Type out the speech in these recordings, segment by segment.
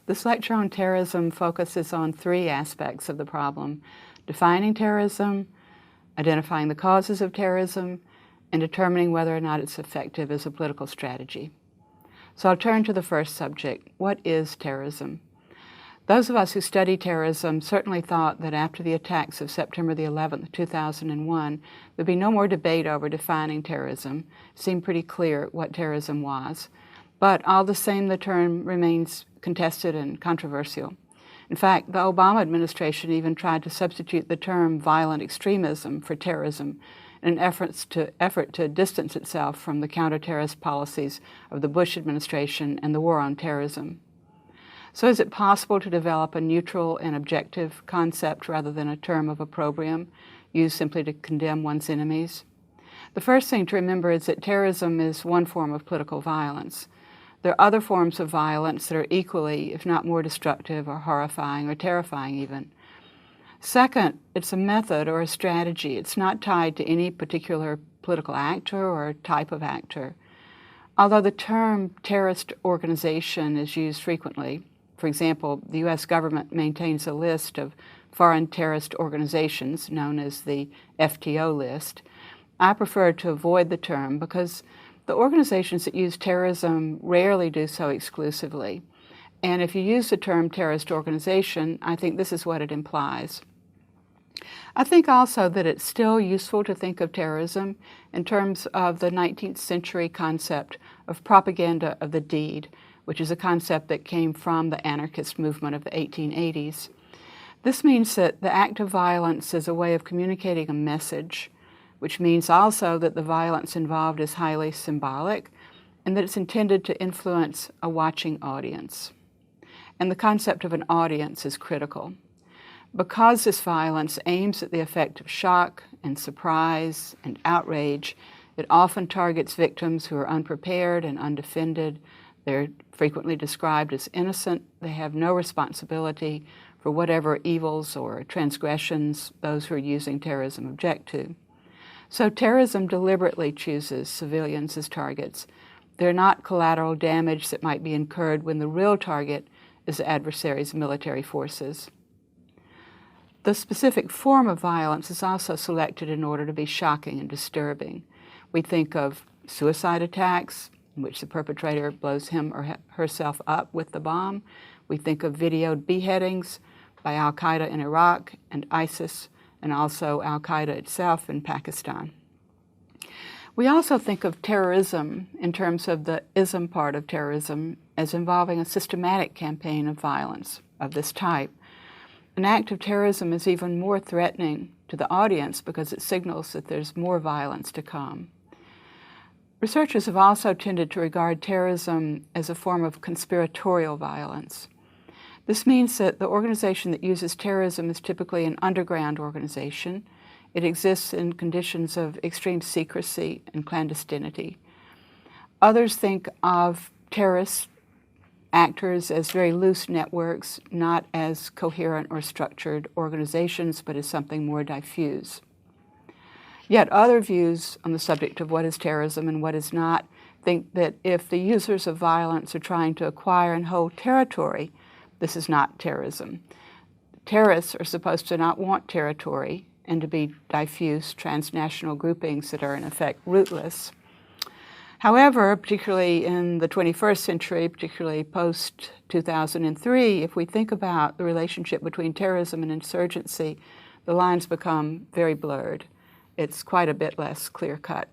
This lecture on terrorism focuses on three aspects of the problem: defining terrorism, identifying the causes of terrorism, and determining whether or not it's effective as a political strategy. So I'll turn to the first subject. What is terrorism? Those of us who study terrorism certainly thought that after the attacks of September the 11th, 2001, there'd be no more debate over defining terrorism. It seemed pretty clear what terrorism was. But all the same, the term remains contested and controversial. In fact, the Obama administration even tried to substitute the term violent extremism for terrorism in an effort to distance itself from the counter-terrorist policies of the Bush administration and the war on terrorism. So is it possible to develop a neutral and objective concept rather than a term of opprobrium used simply to condemn one's enemies? The first thing to remember is that terrorism is one form of political violence. There are other forms of violence that are equally, if not more destructive or horrifying or terrifying even. Second, it's a method or a strategy. It's not tied to any particular political actor or type of actor. Although the term terrorist organization is used frequently, for example, the U.S. government maintains a list of foreign terrorist organizations known as the FTO list, I prefer to avoid the term because the organizations that use terrorism rarely do so exclusively. And if you use the term terrorist organization, I think this is what it implies. I think also that it's still useful to think of terrorism in terms of the 19th century concept of propaganda of the deed, which is a concept that came from the anarchist movement of the 1880s. This means that the act of violence is a way of communicating a message, which means also that the violence involved is highly symbolic and that it's intended to influence a watching audience. And the concept of an audience is critical. Because this violence aims at the effect of shock and surprise and outrage, it often targets victims who are unprepared and undefended. They're frequently described as innocent. They have no responsibility for whatever evils or transgressions those who are using terrorism object to. So terrorism deliberately chooses civilians as targets. They're not collateral damage that might be incurred when the real target is the adversary's military forces. The specific form of violence is also selected in order to be shocking and disturbing. We think of suicide attacks, in which the perpetrator blows him or herself up with the bomb. We think of videoed beheadings by al-Qaeda in Iraq and ISIS, and also al-Qaeda itself in Pakistan. We also think of terrorism in terms of the ism part of terrorism as involving a systematic campaign of violence of this type. An act of terrorism is even more threatening to the audience because it signals that there's more violence to come. Researchers have also tended to regard terrorism as a form of conspiratorial violence. This means that the organization that uses terrorism is typically an underground organization. It exists in conditions of extreme secrecy and clandestinity. Others think of terrorist actors as very loose networks, not as coherent or structured organizations, but as something more diffuse. Yet other views on the subject of what is terrorism and what is not think that if the users of violence are trying to acquire and hold territory, this is not terrorism. Terrorists are supposed to not want territory and to be diffuse transnational groupings that are in effect rootless. However, particularly in the 21st century, particularly post-2003, if we think about the relationship between terrorism and insurgency, the lines become very blurred. It's quite a bit less clear-cut.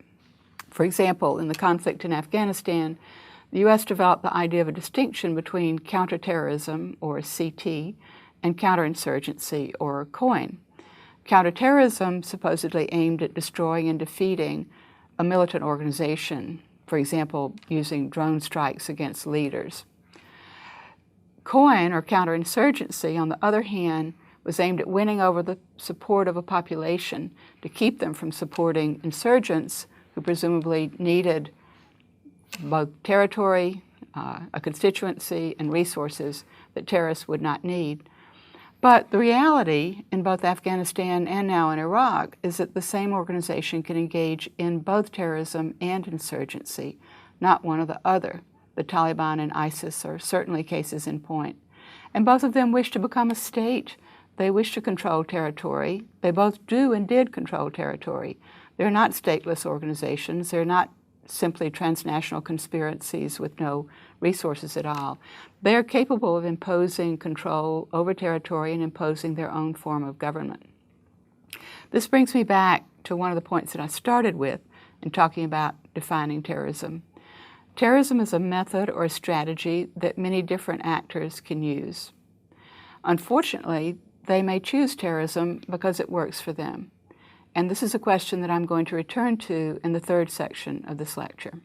For example, in the conflict in Afghanistan, the U.S. developed the idea of a distinction between counterterrorism, or CT, and counterinsurgency, or COIN. Counterterrorism supposedly aimed at destroying and defeating a militant organization, for example, using drone strikes against leaders. COIN, or counterinsurgency, on the other hand, was aimed at winning over the support of a population to keep them from supporting insurgents who presumably needed both territory, a constituency, and resources that terrorists would not need. But the reality in both Afghanistan and now in Iraq is that the same organization can engage in both terrorism and insurgency, not one or the other. The Taliban and ISIS are certainly cases in point. And both of them wish to become a state. They wish to control territory. They both do and did control territory. They're not stateless organizations. They're not simply transnational conspiracies with no resources at all. They're capable of imposing control over territory and imposing their own form of government. This brings me back to one of the points that I started with in talking about defining terrorism. Terrorism is a method or a strategy that many different actors can use. Unfortunately, they may choose terrorism because it works for them. And this is a question that I'm going to return to in the third section of this lecture.